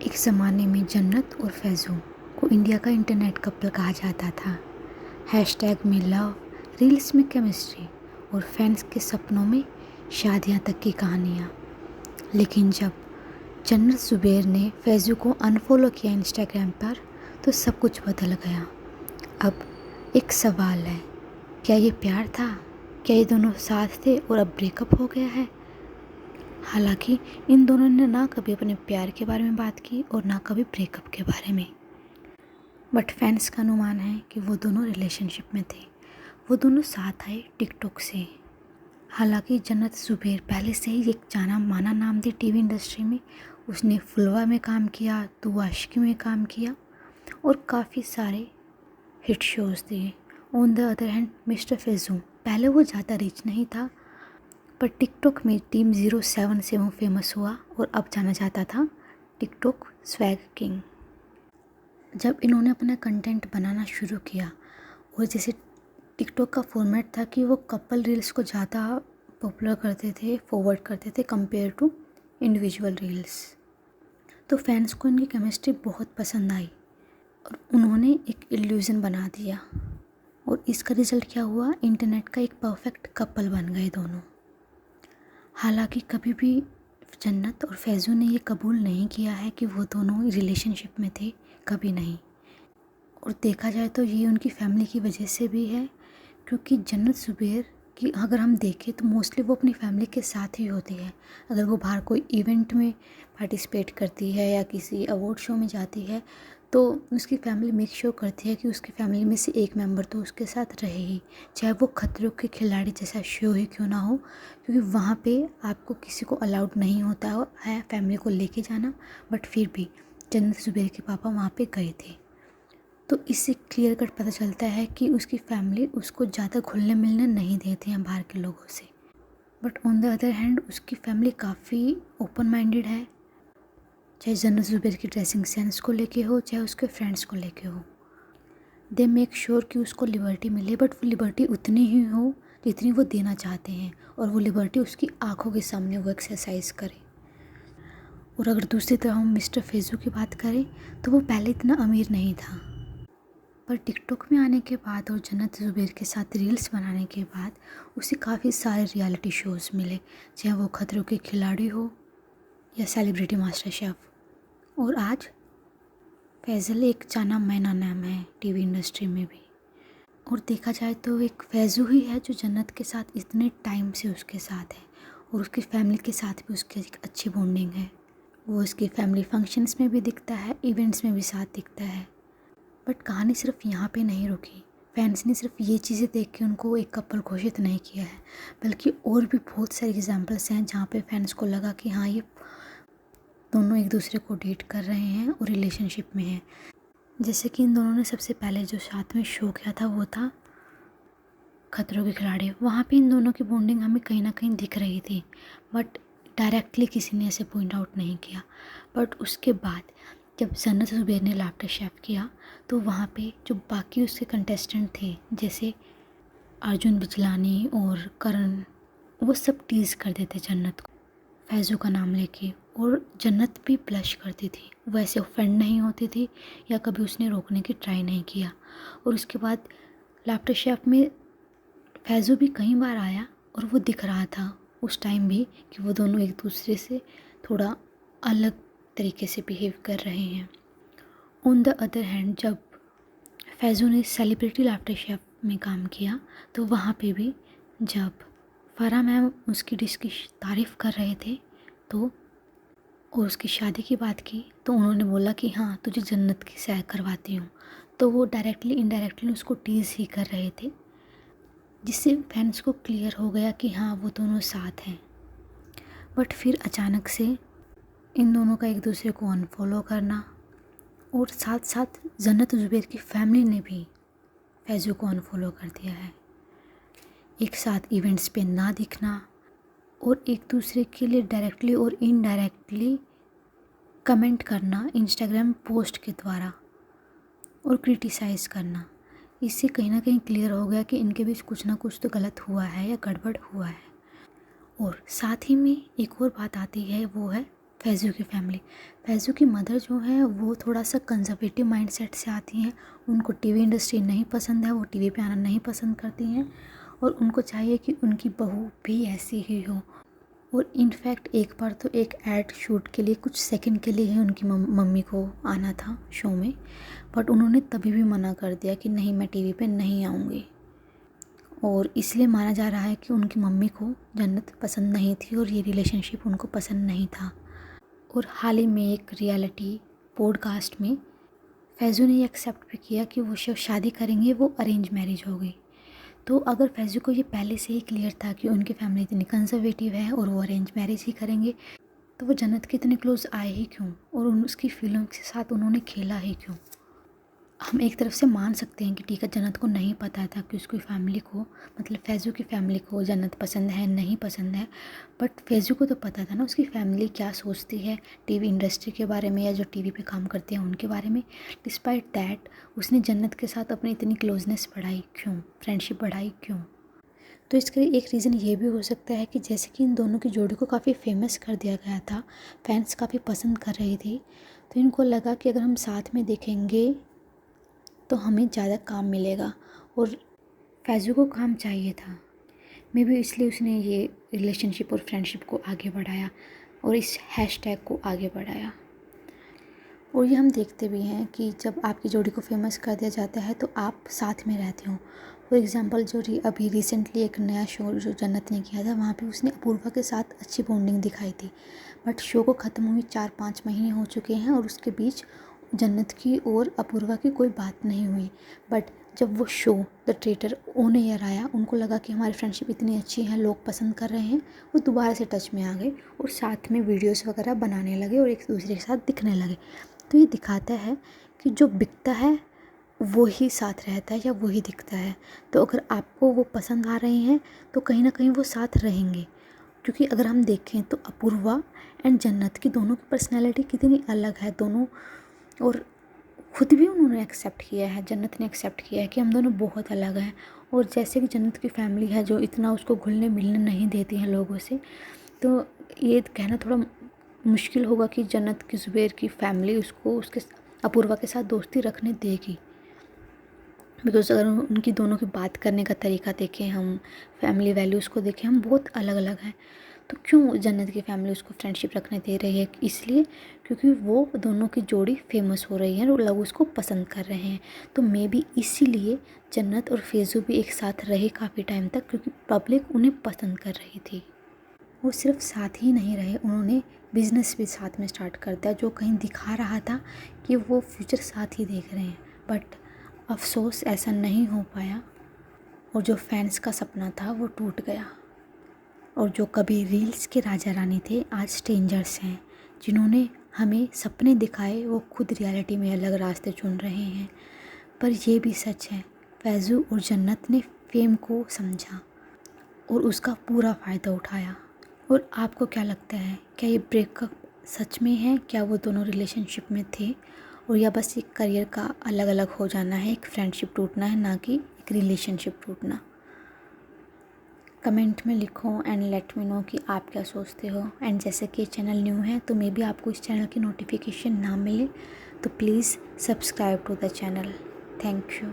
एक ज़माने में जन्नत और फैज़ू को इंडिया का इंटरनेट कपल कहा जाता था। हैशटैग में लव, रील्स में केमिस्ट्री और फैंस के सपनों में शादियां तक की कहानियाँ। लेकिन जब जन्नत ज़ुबैर ने फैज़ू को अनफॉलो किया इंस्टाग्राम पर तो सब कुछ बदल गया। अब एक सवाल है, क्या ये प्यार था? क्या ये दोनों साथ थे और अब ब्रेकअप हो गया है? हालांकि इन दोनों ने ना कभी अपने प्यार के बारे में बात की और ना कभी ब्रेकअप के बारे में, बट फैंस का अनुमान है कि वो दोनों रिलेशनशिप में थे। वो दोनों साथ आए टिकटॉक से। हालांकि जन्नत ज़ुबैर पहले से ही एक जाना माना नाम थी टीवी इंडस्ट्री में। उसने फुलवा में काम किया, तू आशिकी में काम किया और काफ़ी सारे हिट शोज़ दिए। On the other hand mister Faizu, पहले वो ज़्यादा रीच नहीं था, पर टिकटॉक में टीम 07 से वो फेमस हुआ और अब जाना जाता था टिकटॉक स्वैग किंग। जब इन्होंने अपना कंटेंट बनाना शुरू किया और जैसे टिकटॉक का फॉर्मेट था कि वो कपल रील्स को ज़्यादा पॉपुलर करते थे, फॉरवर्ड करते थे कंपेयर टू इंडिविजुअल रील्स, तो फैंस को इनकी केमिस्ट्री बहुत पसंद आई और उन्होंने एक इल्यूज़न बना दिया। और इसका रिज़ल्ट क्या हुआ? इंटरनेट का एक परफेक्ट कपल बन गए दोनों। हालांकि कभी भी जन्नत और फैज़ू ने ये कबूल नहीं किया है कि वो दोनों रिलेशनशिप में थे, कभी नहीं। और देखा जाए तो ये उनकी फैमिली की वजह से भी है, क्योंकि जन्नत ज़ुबैर की अगर हम देखें तो मोस्टली वो अपनी फैमिली के साथ ही होती है। अगर वो बाहर कोई इवेंट में पार्टिसिपेट करती है या किसी अवार्ड शो में जाती है तो उसकी फैमिली मेक श्योर करती है कि उसकी फैमिली में से एक मेंबर तो उसके साथ रहे ही, चाहे वो खतरों के खिलाड़ी जैसा शो ही क्यों ना हो, क्योंकि वहाँ पे आपको किसी को अलाउड नहीं होता है फैमिली को लेके जाना। बट फिर भी जन्नत ज़ुबैर के पापा वहाँ पे गए थे, तो इससे क्लियर कट पता चलता है कि उसकी फैमिली उसको ज़्यादा घुलने मिलने नहीं देती हैं बाहर के लोगों से। But on the other hand उसकी फैमिली काफ़ी ओपन माइंडेड है, चाहे जन्नत ज़ुबैर की ड्रेसिंग सेंस को लेके हो, चाहे उसके फ्रेंड्स को लेके हो। दे मेक श्योर कि उसको लिबर्टी मिले, बट वो लिबर्टी उतनी ही हो जितनी वो देना चाहते हैं, और वो लिबर्टी उसकी आंखों के सामने वो एक्सरसाइज करे। और अगर दूसरी तरफ हम मिस्टर फैज़ू की बात करें तो वो पहले इतना अमीर नहीं था, पर टिकटॉक में आने के बाद और जन्नत ज़ुबैर के साथ रील्स बनाने के बाद उसे काफ़ी सारे रियलिटी शोज़ मिले, चाहे वो खतरों के खिलाड़ी हो या सेलिब्रिटी मास्टर शेफ़। और आज फैज़ल एक जाना माना नाम है टीवी इंडस्ट्री में भी। और देखा जाए तो एक फैज़ू ही है जो जन्नत के साथ इतने टाइम से उसके साथ है, और उसकी फैमिली के साथ भी उसकी एक अच्छी बॉन्डिंग है। वो उसकी फैमिली फंक्शंस में भी दिखता है, इवेंट्स में भी साथ दिखता है। बट कहानी सिर्फ यहाँ पे नहीं रुकी। फैंस ने सिर्फ ये चीज़ें देख के उनको एक कपल घोषित नहीं किया है, बल्कि और भी बहुत सारे एग्जाम्पल्स हैं जहाँ पे फैंस को लगा कि हाँ, ये दोनों एक दूसरे को डेट कर रहे हैं और रिलेशनशिप में हैं। जैसे कि इन दोनों ने सबसे पहले जो साथ में शो किया था वो था खतरों के खिलाड़ी। वहाँ पे इन दोनों की बॉन्डिंग हमें कहीं ना कहीं दिख रही थी, बट डायरेक्टली किसी ने ऐसे पॉइंट आउट नहीं किया। बट उसके बाद जब जन्नत ज़ुबैर ने लाफ्टर शेफ किया तो वहाँ पे जो बाकी उसके कंटेस्टेंट थे जैसे अर्जुन बिजलानी और करण, वो सब टीज़ कर देते जन्नत को फैज़ू का नाम लेके, और जन्नत भी ब्लश करती थी, वैसे ऑफेंड नहीं होती थी या कभी उसने रोकने की ट्राई नहीं किया। और उसके बाद लाफ्टर शेफ में फैज़ू भी कई बार आया और वो दिख रहा था उस टाइम भी कि वो दोनों एक दूसरे से थोड़ा अलग तरीके से बिहेव कर रहे हैं। ऑन द अदर हैंड जब फैज़ू ने सेलिब्रिटी लाफ्टर शेफ में काम किया तो वहाँ पे भी जब फ़राह मैम उसकी डिश की तारीफ़ कर रहे थे तो और उसकी शादी की बात की तो उन्होंने बोला कि हाँ, तुझे जन्नत की सैर करवाती हूँ, तो वो डायरेक्टली इनडायरेक्टली उसको टीज़ ही कर रहे थे, जिससे फैंस को क्लियर हो गया कि हाँ, वो दोनों साथ हैं। बट फिर अचानक से इन दोनों का एक दूसरे को अनफॉलो करना, और साथ साथ जन्नत ज़ुबैर की फैमिली ने भी फैज़ू को अनफॉलो कर दिया है। एक साथ इवेंट्स पे ना दिखना और एक दूसरे के लिए डायरेक्टली और इनडायरेक्टली कमेंट करना इंस्टाग्राम पोस्ट के द्वारा और क्रिटिसाइज़ करना, इससे कहीं ना कहीं क्लियर हो गया कि इनके बीच कुछ ना कुछ तो गलत हुआ है या गड़बड़ हुआ है। और साथ ही में एक और बात आती है, वो है फैज़ू की फैमिली। फैज़ू की मदर जो है वो थोड़ा सा कंजर्वेटिव माइंडसेट से आती हैं। उनको टीवी इंडस्ट्री नहीं पसंद है, वो टीवी पे आना नहीं पसंद करती हैं और उनको चाहिए कि उनकी बहू भी ऐसी ही हो। और इनफैक्ट एक बार तो एक एड शूट के लिए कुछ सेकंड के लिए ही उनकी मम्मी को आना था शो में, बट उन्होंने तभी भी मना कर दिया कि नहीं, मैं टीवी पे नहीं आऊँगी। और इसलिए माना जा रहा है कि उनकी मम्मी को जन्नत पसंद नहीं थी और ये रिलेशनशिप उनको पसंद नहीं था। और हाल ही में एक रियलिटी पॉडकास्ट में फैज़ू ने ये एक्सेप्ट भी किया कि वो जब शादी करेंगे वो अरेंज मैरिज होगी। तो अगर फैज़ू को ये पहले से ही क्लियर था कि उनकी फैमिली इतनी कंजर्वेटिव है और वो अरेंज मैरिज ही करेंगे, तो वो जन्नत के इतने क्लोज आए ही क्यों और उसकी फीलिंग्स के साथ उन्होंने खेला ही क्यों। हम एक तरफ से मान सकते हैं कि ठीक है, जन्नत को नहीं पता था कि उसकी फैमिली को, मतलब फैज़ू की फैमिली को जन्नत पसंद है नहीं पसंद है, बट फैज़ू को तो पता था ना उसकी फैमिली क्या सोचती है टीवी इंडस्ट्री के बारे में या जो टीवी पे काम करते हैं उनके बारे में। डिस्पाइट दैट उसने जन्नत के साथ अपनी इतनी क्लोजनेस बढ़ाई क्यों, फ्रेंडशिप बढ़ाई क्यों। तो इसके लिए एक रीज़न ये भी हो सकता है कि जैसे कि इन दोनों की जोड़ी को काफ़ी फेमस कर दिया गया था, फैंस काफ़ी पसंद कर रही थी, तो इनको लगा कि अगर हम साथ में देखेंगे तो हमें ज़्यादा काम मिलेगा। और फैज़ू को काम चाहिए था, मे बी इसलिए उसने ये रिलेशनशिप और फ्रेंडशिप को आगे बढ़ाया और इस हैशटैग को आगे बढ़ाया। और ये हम देखते भी हैं कि जब आपकी जोड़ी को फेमस कर दिया जाता है तो आप साथ में रहते हो। फॉर एग्ज़ाम्पल जो अभी रिसेंटली एक नया शो जो जन्नत ने किया था, वहाँ पे उसने अपूर्वा के साथ अच्छी बॉन्डिंग दिखाई थी, बट शो को ख़त्म हुए 4-5 महीने हो चुके हैं और उसके बीच जन्नत की और अपूर्वा की कोई बात नहीं हुई। बट जब वो show the traitor on air आया, उनको लगा कि हमारी फ्रेंडशिप इतनी अच्छी है, लोग पसंद कर रहे हैं, वो दोबारा से टच में आ गए और साथ में वीडियोस वगैरह बनाने लगे और एक दूसरे के साथ दिखने लगे। तो ये दिखाता है कि जो बिकता है वो ही साथ रहता है या वो ही दिखता है। तो अगर आपको वो पसंद आ रहे हैं तो कहीं ना कहीं वो साथ रहेंगे, क्योंकि अगर हम देखें तो अपूर्वा एंड जन्नत की दोनों की पर्सनैलिटी कितनी अलग है दोनों। और खुद भी उन्होंने एक्सेप्ट किया है, जन्नत ने एक्सेप्ट किया है कि हम दोनों बहुत अलग हैं। और जैसे कि जन्नत की फैमिली है जो इतना उसको घुलने मिलने नहीं देती हैं लोगों से, तो ये कहना थोड़ा मुश्किल होगा कि जन्नत की ज़ुबैर की फैमिली उसको उसके अपूर्वा के साथ दोस्ती रखने देगी। बिकॉज़ अगर उनकी दोनों की बात करने का तरीका देखें, हम फैमिली वैल्यूज़ को देखें, हम बहुत अलग अलग हैं। तो क्यों जन्नत की फैमिली उसको फ्रेंडशिप रखने दे रही है? इसलिए क्योंकि वो दोनों की जोड़ी फेमस हो रही है और लोग उसको पसंद कर रहे हैं। तो मे बी इसीलिए जन्नत और फैज़ू भी एक साथ रहे काफ़ी टाइम तक, क्योंकि पब्लिक उन्हें पसंद कर रही थी। वो सिर्फ साथ ही नहीं रहे, उन्होंने बिज़नेस भी साथ में स्टार्ट कर दिया, जो कहीं दिखा रहा था कि वो फ्यूचर साथ ही देख रहे हैं। बट अफसोस ऐसा नहीं हो पाया और जो फैंस का सपना था वो टूट गया। और जो कभी रील्स के राजा रानी थे, आज स्ट्रेंजर्स हैं। जिन्होंने हमें सपने दिखाए वो खुद रियलिटी में अलग रास्ते चुन रहे हैं। पर ये भी सच है, फैज़ू और जन्नत ने फेम को समझा और उसका पूरा फ़ायदा उठाया। और आपको क्या लगता है, क्या ये ब्रेकअप सच में है? क्या वो दोनों रिलेशनशिप में थे और या बस एक करियर का अलग अलग हो जाना है, एक फ्रेंडशिप टूटना है, ना कि एक रिलेशनशिप टूटना? कमेंट में लिखो एंड लेट मी नो कि आप क्या सोचते हो। एंड जैसे कि चैनल न्यू है तो मे बी आपको इस चैनल की नोटिफिकेशन ना मिले, तो please subscribe to the channel. Thank you.